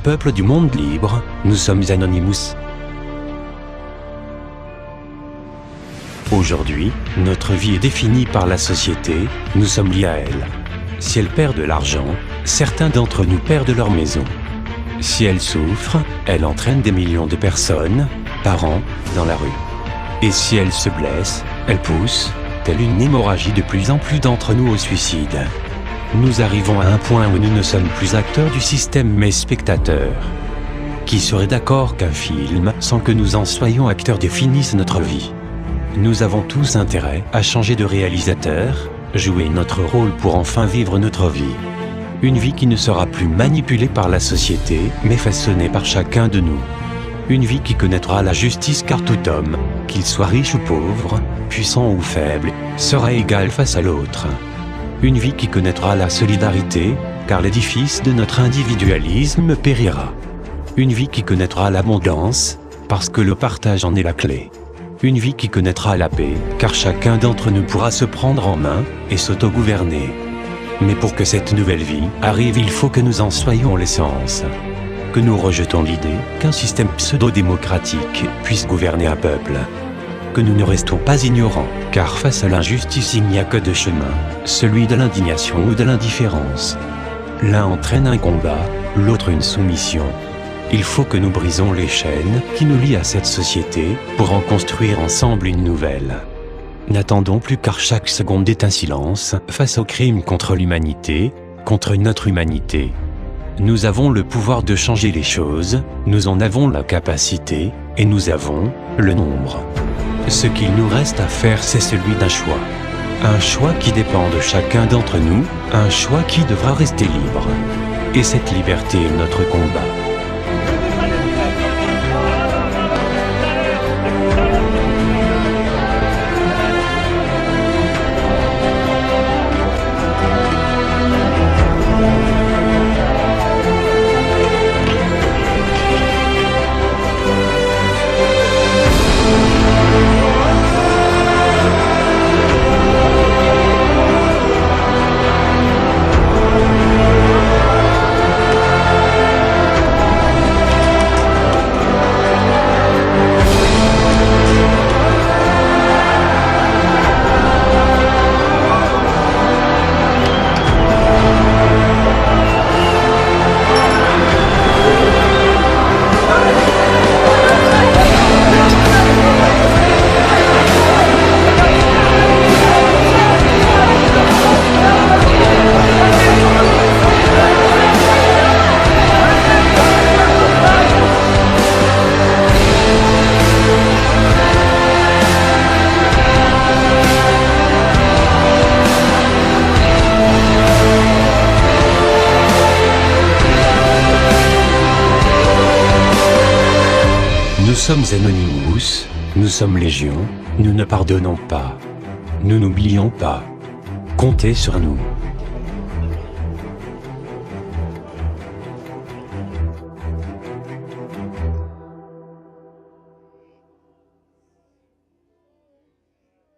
Peuple du monde libre, nous sommes Anonymous. Aujourd'hui, notre vie est définie par la société, nous sommes liés à elle. Si elle perd de l'argent, certains d'entre nous perdent leur maison. Si elle souffre, elle entraîne des millions de personnes, par an, dans la rue. Et si elle se blesse, elle pousse, telle une hémorragie de plus en plus d'entre nous au suicide. Nous arrivons à un point où nous ne sommes plus acteurs du système mais spectateurs. Qui serait d'accord qu'un film, sans que nous en soyons acteurs, définisse notre vie? Nous avons tous intérêt à changer de réalisateur, jouer notre rôle pour enfin vivre notre vie. Une vie qui ne sera plus manipulée par la société, mais façonnée par chacun de nous. Une vie qui connaîtra la justice car tout homme, qu'il soit riche ou pauvre, puissant ou faible, sera égal face à l'autre. Une vie qui connaîtra la solidarité, car l'édifice de notre individualisme périra. Une vie qui connaîtra l'abondance, parce que le partage en est la clé. Une vie qui connaîtra la paix, car chacun d'entre nous pourra se prendre en main et s'autogouverner. Mais pour que cette nouvelle vie arrive, il faut que nous en soyons l'essence. Que nous rejetons l'idée qu'un système pseudo-démocratique puisse gouverner un peuple. Que nous ne restons pas ignorants, car face à l'injustice il n'y a que deux chemins, celui de l'indignation ou de l'indifférence. L'un entraîne un combat, l'autre une soumission. Il faut que nous brisons les chaînes qui nous lient à cette société pour en construire ensemble une nouvelle. N'attendons plus car chaque seconde est un silence face au crime contre l'humanité, contre notre humanité. Nous avons le pouvoir de changer les choses, nous en avons la capacité, et nous avons le nombre. Ce qu'il nous reste à faire, c'est celui d'un choix. Un choix qui dépend de chacun d'entre nous, un choix qui devra rester libre. Et cette liberté est notre combat. Nous sommes Anonymous, nous sommes Légion, nous ne pardonnons pas. Nous n'oublions pas. Comptez sur nous.